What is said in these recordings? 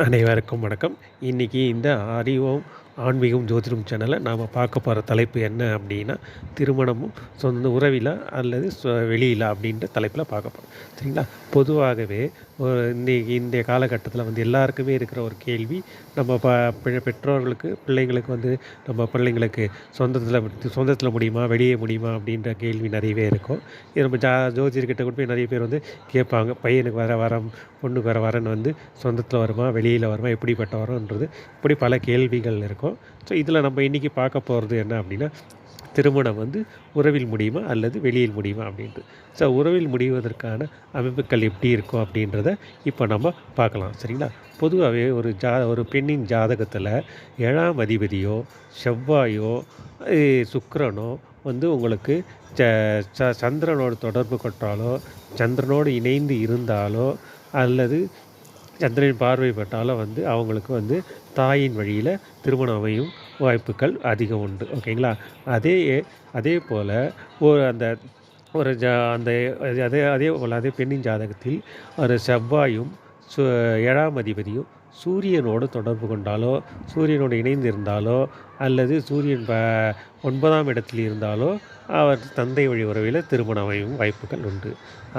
அனைவருக்கும் வணக்கம். இன்னைக்கு இந்த அறிவோம் ஆன்மீகம் ஜோதிடம் சேனலில் நாம் பார்க்க போகிற தலைப்பு என்ன அப்படின்னா, திருமணமும் சொந்த உறவிலா அல்லது வெளியிலா அப்படின்ற தலைப்பில் பார்க்க போகிறோம். சரிங்களா? பொதுவாகவே இன்னைக்கு இன்றைய காலகட்டத்தில் எல்லாருக்குமே இருக்கிற ஒரு கேள்வி, நம்ம பெற்றோர்களுக்கு பிள்ளைங்களுக்கு நம்ம பிள்ளைங்களுக்கு சொந்தத்தில் முடியுமா, வெளியே முடியுமா அப்படின்ற கேள்வி நிறையவே இருக்கும். இது நம்ம ஜோதிடர்கிட்ட கூட போய் நிறைய பேர் கேட்பாங்க. பையனுக்கு வர வரம், பொண்ணுக்கு வர வரன் சொந்தத்தில் வருமா, வெளியில் வருமா, எப்படிப்பட்ட வரன்றது, இப்படி பல கேள்விகள் இருக்கும். ஸோ இதில் நம்ம இன்றைக்கி பார்க்க போகிறது என்ன அப்படின்னா, திருமணம் உறவில் முடியுமா அல்லது வெளியில் முடியுமா அப்படின்ட்டு. ஸோ உறவில் முடிவதற்கான அமைப்புகள் எப்படி இருக்கும் அப்படின்றத இப்போ நம்ம பார்க்கலாம். சரிங்களா? பொதுவாகவே ஒரு பெண்ணின் ஜாதகத்தில் 7ஆம் அதிபதியோ செவ்வாயோ சுக்கிரனோ உங்களுக்கு சந்திரனோடு தொடர்பு கொண்டாலோ, சந்திரனோடு இணைந்து இருந்தாலோ அல்லது சந்திரன் பார்வைப்பட்டாலும் அவங்களுக்கு தாயின் வழியில் திருமணம் அமையும் வாய்ப்புகள் அதிகம் உண்டு. ஓகேங்களா? அதே போல் ஒரு அந்த ஒரு அந்த அதே போல் அதே பெண்ணின் ஜாதகத்தில் ஒரு செவ்வாயும் 7ஆம் அதிபதியும் சூரியனோடு தொடர்பு கொண்டாலோ, சூரியனோடு இணைந்து இருந்தாலோ அல்லது சூரியன் 9ஆம் இடத்தில் இருந்தாலோ அவர் தந்தை வழி உறவில் திருமணம் அமையும் வாய்ப்புகள் உண்டு.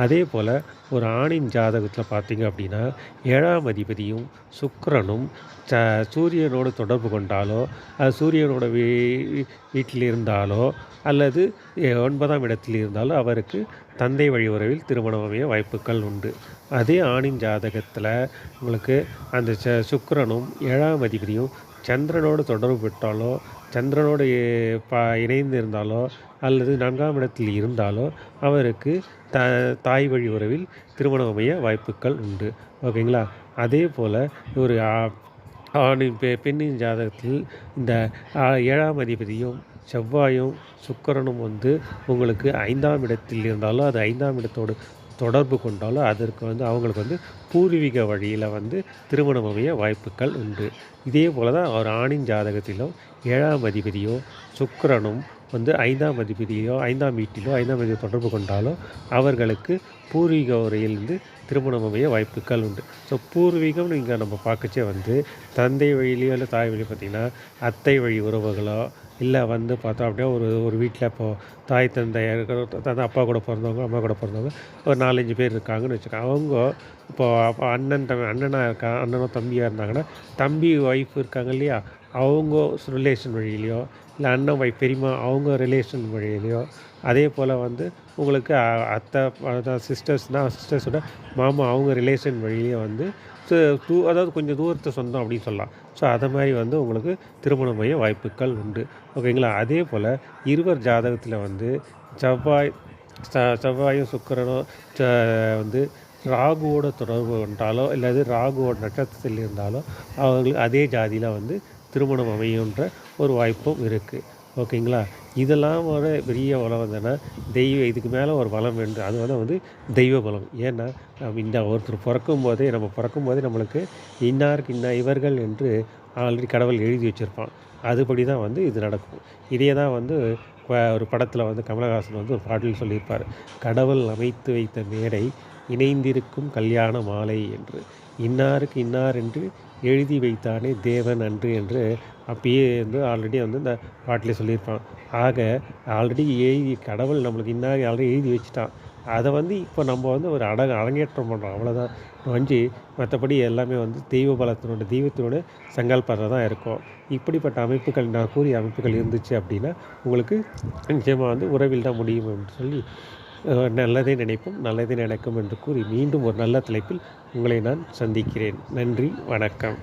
அதே போல் ஒரு ஆணின் ஜாதகத்தில் பார்த்திங்க அப்படின்னா, 7ஆம் அதிபதியும் சுக்கிரனும் சூரியனோடு தொடர்பு கொண்டாலோ, அது சூரியனோட வீட்டில் இருந்தாலோ அல்லது 9ஆம் இடத்தில் இருந்தாலோ அவருக்கு தந்தை வழி உறவில் திருமணம் அமைய வாய்ப்புகள் உண்டு. அதே ஆணின் ஜாதகத்தில் உங்களுக்கு அந்த சுக்கிரனும் 7ஆம் அதிபதியும் சந்திரனோடு தொடர்பு பெற்றாலோ, சந்திரனோடு இணைந்து இருந்தாலோ அல்லது 4ஆம் இடத்தில் இருந்தாலோ அவருக்கு தாய் வழி உறவில் திருமணம் அமைய வாய்ப்புகள் உண்டு. ஓகேங்களா? அதே போல் ஒரு ஆணின் பெண்ணின் ஜாதகத்தில் இந்த 7ஆம் அதிபதியும் செவ்வாயும் சுக்கிரனும் உங்களுக்கு 5ஆம் இடத்தில் இருந்தாலோ, அது 5ஆம் இடத்தோடு தொடர்பு கொண்டாலும் அதற்கு அவங்களுக்கு பூர்வீக வழியில் திருமணம் அமைய வாய்ப்புகள் உண்டு. இதே போல் தான் ஒரு ஆணின் ஜாதகத்திலும் 7ஆம் அதிபதியோ சுக்கிரனும் 5ஆம் அதிபதியோ 5ஆம் வீட்டிலோ 5ஆம் அதிபதியோ தொடர்பு கொண்டாலோ அவர்களுக்கு பூர்வீக உரையிலிருந்து திருமணம் அமைய வாய்ப்புகள் உண்டு. ஸோ பூர்வீகம்னு இங்கே நம்ம பார்க்கச்சே தந்தை வழியிலையோ இல்லை தாய் வழியோ பார்த்திங்கன்னா அத்தை வழி உறவுகளோ இல்லை பார்த்தோம் அப்படின்னா ஒரு வீட்டில் இப்போது தாய் தந்தை அப்பா கூட பிறந்தவங்க, அம்மா கூட பிறந்தவங்க ஒரு 4-5 பேர் இருக்காங்கன்னு வச்சுக்கோங்க. அவங்க இப்போது அண்ணனோ தம்பியாக இருந்தாங்கன்னா, தம்பி ஒய்ஃப் இருக்காங்க இல்லையா, அவங்க ரிலேஷன் வழியிலையோ இல்லை அண்ணன் ஒய்ஃப் பெரியம்மா அவங்க ரிலேஷன் வழியிலையோ, அதே போல் உங்களுக்கு அத்தை சிஸ்டர்ஸோட மாமா அவங்க ரிலேஷன் வழியிலையோ அதாவது கொஞ்சம் தூரத்து சொந்தம் அப்படின்னு சொல்லலாம். ஸோ அதை மாதிரி உங்களுக்கு திருமணம் அமைய வாய்ப்புகள் உண்டு. ஓகேங்களா? அதே போல் இருவர் ஜாதகத்தில் செவ்வாயும் சுக்கிரனும் ராகுவோட தொடர்பு கொண்டாலோ இல்லது ராகுவோட நட்சத்திரத்தில் இருந்தாலோ அவங்களுக்கு அதே ஜாதியில் திருமணம் அமையுன்ற ஒரு வாய்ப்பும் இருக்குது. ஓகேங்களா? இதெல்லாம் ஒரு பெரிய பலம் இதுக்கு மேலே ஒரு பலம் என்று அது தெய்வ பலம். ஏன்னா நம்ம ஒருத்தர் பிறக்கும்போதே நம்மளுக்கு இன்னாருக்கு இவர்கள் என்று ஆல்ரெடி கடவுள் எழுதி வச்சுருப்பான். அதுபடி தான் இது நடக்கும். இதே தான் ஒரு படத்தில் கமலஹாசன் ஒரு பாடலில் சொல்லியிருப்பார். கடவுள் அமைத்து வைத்த மேடை இணைந்திருக்கும் கல்யாண மாலை என்று, இன்னாருக்கு இன்னார் என்று எழுதி வைத்தானே தேவன் அன்று என்று அப்பயே ஆல்ரெடி இந்த பாட்டிலே சொல்லியிருப்பான். ஆக ஆல்ரெடி கடவுள் நம்மளுக்கு இன்னார் ஆல்ரெடி எழுதி வச்சுட்டான். அதை இப்போ நம்ம ஒரு அரங்கேற்றம் பண்ணுறோம், அவ்வளோதான். மற்றபடி எல்லாமே தெய்வத்தினோட சங்கல்பத்தில் தான் இருக்கும். இப்படிப்பட்ட அமைப்புகள் நான் கூறிய அமைப்புகள் இருந்துச்சு அப்படின்னா உங்களுக்கு நிச்சயமாக உறவில் தான் முடியும் என்று சொல்லி நல்லதே நினைப்போம், நல்லதே நடக்கும் என்று கூறி மீண்டும் ஒரு நல்ல தலைப்பில் உங்களை நான் சந்திக்கிறேன். நன்றி, வணக்கம்.